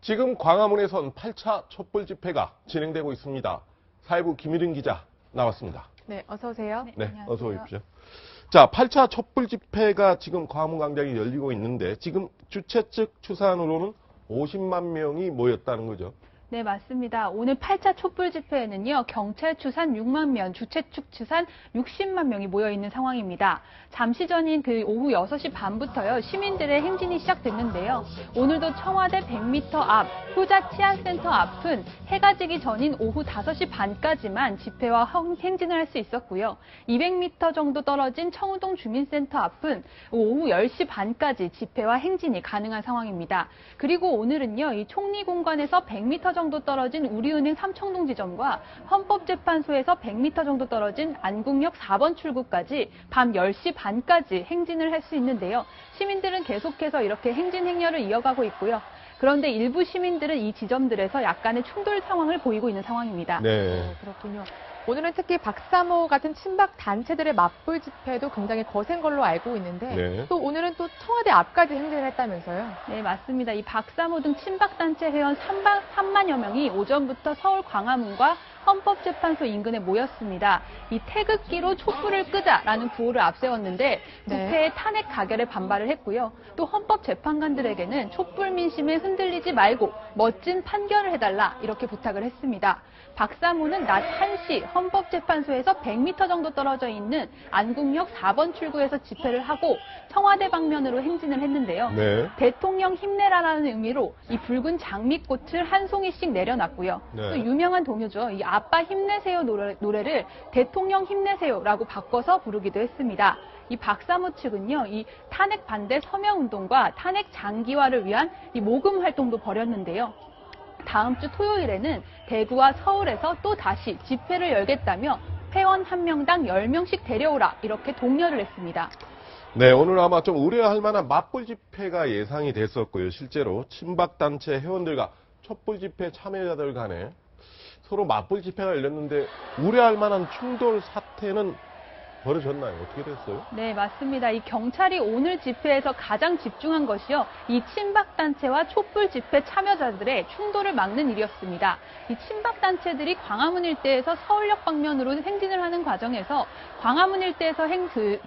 지금 광화문에선 8차 촛불 집회가 진행되고 있습니다. 사회부 김유린 기자 나왔습니다. 네, 어서 오세요. 네, 어서 오십시오. 자, 8차 촛불 집회가 지금 광화문 광장에 열리고 있는데 지금 주최 측 추산으로는 50만 명이 모였다는 거죠. 네, 맞습니다. 오늘 8차 촛불 집회에는요, 경찰 추산 6만 명, 주최 측 추산 60만 명이 모여 있는 상황입니다. 잠시 전인 그 오후 6시 반부터요, 시민들의 행진이 시작됐는데요. 오늘도 청와대 100m 앞, 효자 치안센터 앞은 해가 지기 전인 오후 5시 반까지만 집회와 행진을 할 수 있었고요. 200m 정도 떨어진 청우동 주민센터 앞은 오후 10시 반까지 집회와 행진이 가능한 상황입니다. 그리고 오늘은요, 이 총리공관에서 100m 정도 떨어진 우리은행 삼청동 지점과 헌법재판소에서 100m 정도 떨어진 안국역 4번 출구까지 밤 10시 반까지 행진을 할 수 있는데요. 시민들은 계속해서 이렇게 행진 행렬을 이어가고 있고요. 그런데 일부 시민들은 이 지점들에서 약간의 충돌 상황을 보이고 있는 상황입니다. 네. 그렇군요. 오늘은 특히 박사모 같은 친박 단체들의 맞불 집회도 굉장히 거센 걸로 알고 있는데 네. 또 오늘은 또 청와대 앞까지 행진을 했다면서요? 네, 맞습니다. 이 박사모 등 친박단체 회원 3만여 명이 오전부터 서울 광화문과 헌법재판소 인근에 모였습니다. 이 태극기로 촛불을 끄자라는 구호를 앞세웠는데 국회의 탄핵 가결에 반발을 했고요. 또 헌법재판관들에게는 촛불 민심에 흔들리지 말고 멋진 판결을 해달라 이렇게 부탁을 했습니다. 박사모는 낮 1시 헌법재판소에서 100m 정도 떨어져 있는 안국역 4번 출구에서 집회를 하고 청와대 방면으로 행진을 했는데요. 네. 대통령 힘내라라는 의미로 이 붉은 장미꽃을 한 송이씩 내려놨고요. 네. 또 유명한 동요죠. 이 아빠 힘내세요 노래를 대통령 힘내세요라고 바꿔서 부르기도 했습니다. 이 박사모 측은요, 이 탄핵 반대 서명 운동과 탄핵 장기화를 위한 이 모금 활동도 벌였는데요. 다음 주 토요일에는 대구와 서울에서 또 다시 집회를 열겠다며 회원 1명당 10명씩 데려오라 이렇게 독려를 했습니다. 네, 오늘 아마 좀 우려할 만한 맞불 집회가 예상이 됐었고요. 실제로 친박단체 회원들과 촛불 집회 참여자들 간에 서로 맞불 집회가 열렸는데 우려할 만한 충돌 사태는 벌어졌나요? 어떻게 됐어요? 네, 맞습니다. 이 경찰이 오늘 집회에서 가장 집중한 것이요. 이 친박단체와 촛불 집회 참여자들의 충돌을 막는 일이었습니다. 이 친박단체들이 광화문 일대에서 서울역 방면으로 행진을 하는 과정에서 광화문 일대에서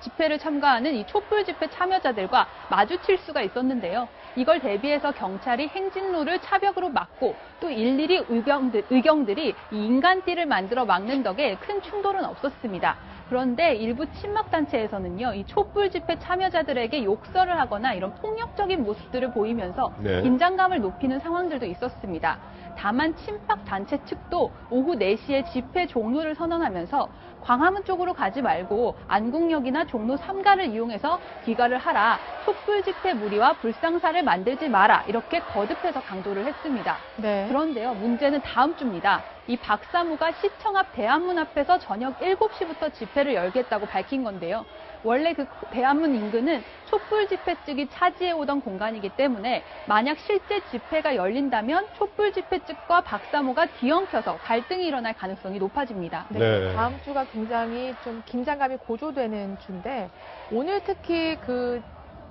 집회를 참가하는 이 촛불 집회 참여자들과 마주칠 수가 있었는데요. 이걸 대비해서 경찰이 행진로를 차벽으로 막고 또 일일이 의경들이 이 인간띠를 만들어 막는 덕에 큰 충돌은 없었습니다. 그런데 일부 친박단체에서는요, 이 촛불 집회 참여자들에게 욕설을 하거나 이런 폭력적인 모습들을 보이면서 네. 긴장감을 높이는 상황들도 있었습니다. 다만 친박단체 측도 오후 4시에 집회 종료를 선언하면서 광화문 쪽으로 가지 말고 안국역이나 종로 3가를 이용해서 귀가를 하라, 촛불 집회 무리와 불상사를 만들지 마라 이렇게 거듭해서 강조를 했습니다. 네. 그런데요, 문제는 다음 주입니다. 이 박사모가 시청 앞 대한문 앞에서 저녁 7시부터 집회를 열겠다고 밝힌 건데요. 원래 그 대한문 인근은 촛불 집회 측이 차지해오던 공간이기 때문에 만약 실제 집회가 열린다면 촛불 집회 측과 박사모가 뒤엉켜서 갈등이 일어날 가능성이 높아집니다. 네. 다음 주가 굉장히 좀 긴장감이 고조되는 주인데 오늘 특히 그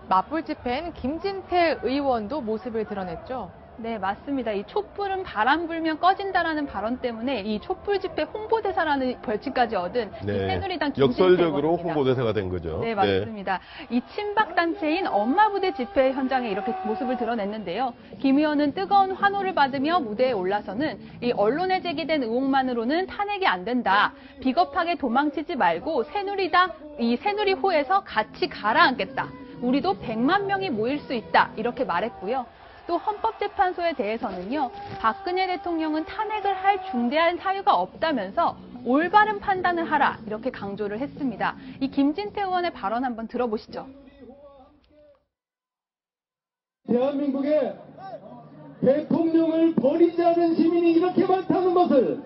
맞불 집회엔 김진태 의원도 모습을 드러냈죠. 네, 맞습니다. 이 촛불은 바람 불면 꺼진다라는 발언 때문에 이 촛불 집회 홍보대사라는 벌칙까지 얻은 이 새누리당 김진태 역설적으로 의원입니다. 홍보대사가 된 거죠. 네, 맞습니다. 이 친박단체인 엄마부대 집회 현장에 이렇게 모습을 드러냈는데요. 김 의원은 뜨거운 환호를 받으며 무대에 올라서는 이 언론에 제기된 의혹만으로는 탄핵이 안 된다. 비겁하게 도망치지 말고 새누리호에서 같이 가라앉겠다. 우리도 100만 명이 모일 수 있다. 이렇게 말했고요. 또 헌법재판소에 대해서는요, 박근혜 대통령은 탄핵을 할 중대한 사유가 없다면서 올바른 판단을 하라 이렇게 강조를 했습니다. 이 김진태 의원의 발언 한번 들어보시죠. 대한민국의 대통령을 버리지 않은 시민이 이렇게 많다는 것을,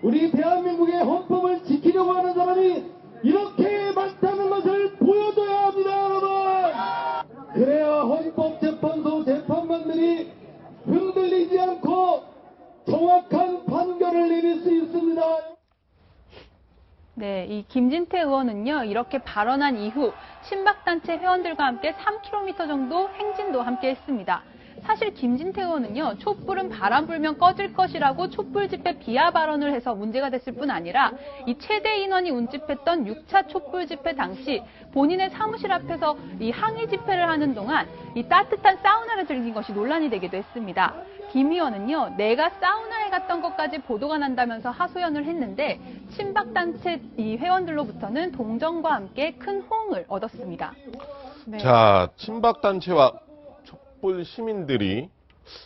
우리 대한민국의 헌법을 지키려고 하는 사람이 이렇게 많다는 것을 보여줘야 합니다, 여러분. 그래야 헌법재판소 재판관들이 흔들리지 않고 정확한 판결을 내릴 수 있습니다. 네, 이 김진태 의원은요, 이렇게 발언한 이후 친박단체 회원들과 함께 3km 정도 행진도 함께 했습니다. 사실 김진태 의원은요, 촛불은 바람 불면 꺼질 것이라고 촛불 집회 비하 발언을 해서 문제가 됐을 뿐 아니라 이 최대 인원이 운집했던 6차 촛불 집회 당시 본인의 사무실 앞에서 이 항의 집회를 하는 동안 이 따뜻한 사우나를 즐긴 것이 논란이 되기도 했습니다. 김 의원은요, 내가 사우나에 갔던 것까지 보도가 난다면서 하소연을 했는데 친박단체 이 회원들로부터는 동정과 함께 큰 호응을 얻었습니다. 네. 자, 친박단체와 촛불 시민들이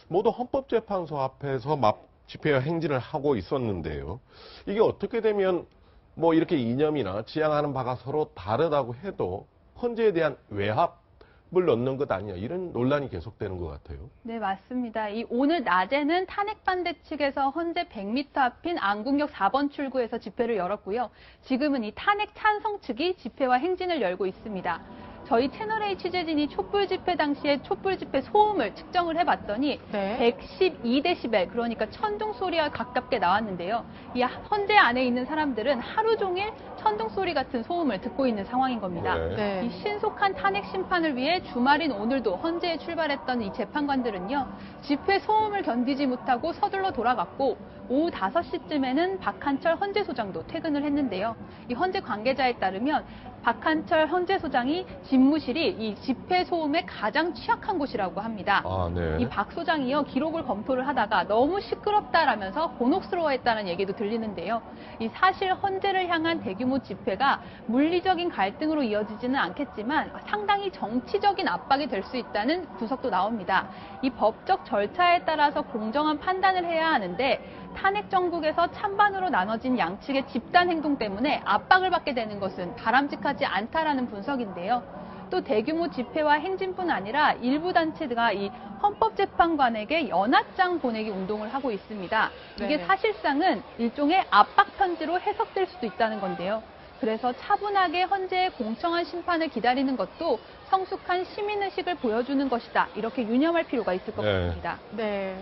모두 헌법재판소 앞에서 집회와 행진을 하고 있었는데요. 이게 어떻게 되면 뭐 이렇게 이념이나 지향하는 바가 서로 다르다고 해도 헌재에 대한 외압을 넣는 것 아니냐, 이런 논란이 계속되는 것 같아요. 네, 맞습니다. 오늘 낮에는 탄핵반대 측에서 헌재 100m 앞인 안국역 4번 출구에서 집회를 열었고요. 지금은 이 탄핵 찬성 측이 집회와 행진을 열고 있습니다. 저희 채널A 취재진이 촛불 집회 당시에 촛불 집회 소음을 측정을 해봤더니 네. 112데시벨, 그러니까 천둥 소리와 가깝게 나왔는데요. 이 헌재 안에 있는 사람들은 하루 종일 천둥 소리 같은 소음을 듣고 있는 상황인 겁니다. 네. 네. 이 신속한 탄핵 심판을 위해 주말인 오늘도 헌재에 출발했던 이 재판관들은요, 집회 소음을 견디지 못하고 서둘러 돌아갔고 오후 5시쯤에는 박한철 헌재소장도 퇴근을 했는데요. 이 헌재 관계자에 따르면 박한철 헌재소장이 집무실이 이 집회 소음에 가장 취약한 곳이라고 합니다. 아, 네. 이 박 소장이요, 기록을 검토를 하다가 너무 시끄럽다라면서 곤혹스러워했다는 얘기도 들리는데요. 이 사실 헌재를 향한 대규모 집회가 물리적인 갈등으로 이어지지는 않겠지만 상당히 정치적인 압박이 될 수 있다는 분석도 나옵니다. 이 법적 절차에 따라서 공정한 판단을 해야 하는데 탄핵 정국에서 찬반으로 나눠진 양측의 집단 행동 때문에 압박을 받게 되는 것은 바람직하지 않다라는 분석인데요. 또 대규모 집회와 행진뿐 아니라 일부 단체가 이 헌법재판관에게 연합장 보내기 운동을 하고 있습니다. 이게 네. 사실상은 일종의 압박 편지로 해석될 수도 있다는 건데요. 그래서 차분하게 헌재의 공정한 심판을 기다리는 것도 성숙한 시민의식을 보여주는 것이다, 이렇게 유념할 필요가 있을 것 네. 같습니다. 네.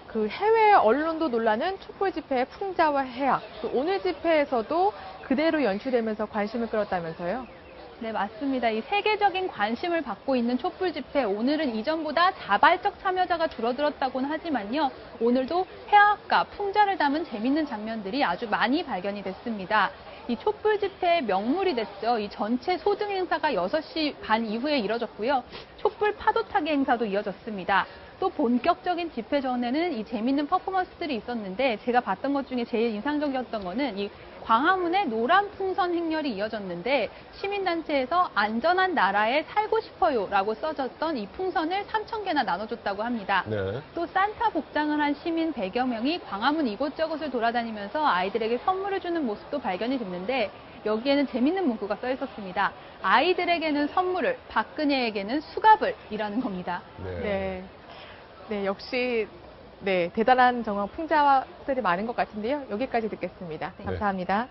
그 해외 언론도 놀라는 촛불 집회의 풍자와 해악, 또 오늘 집회에서도 그대로 연출되면서 관심을 끌었다면서요? 네, 맞습니다. 이 세계적인 관심을 받고 있는 촛불 집회, 오늘은 이전보다 자발적 참여자가 줄어들었다고는 하지만요, 오늘도 해악과 풍자를 담은 재밌는 장면들이 아주 많이 발견이 됐습니다. 이 촛불 집회의 명물이 됐죠. 이 전체 소등 행사가 6시 반 이후에 이뤄졌고요. 촛불 파도 타기 행사도 이어졌습니다. 또 본격적인 집회 전에는 이 재밌는 퍼포먼스들이 있었는데 제가 봤던 것 중에 제일 인상적이었던 거는 이 광화문의 노란 풍선 행렬이 이어졌는데 시민단체에서 안전한 나라에 살고 싶어요라고 써졌던 이 풍선을 3,000개나 나눠줬다고 합니다. 네. 또 산타 복장을 한 시민 100여 명이 광화문 이곳저곳을 돌아다니면서 아이들에게 선물을 주는 모습도 발견이 됐는데 여기에는 재밌는 문구가 써 있었습니다. 아이들에게는 선물을, 박근혜에게는 수갑을 이라는 겁니다. 네. 네. 네, 역시 네, 대단한 정말 풍자들이 많은 것 같은데요. 여기까지 듣겠습니다. 네. 감사합니다.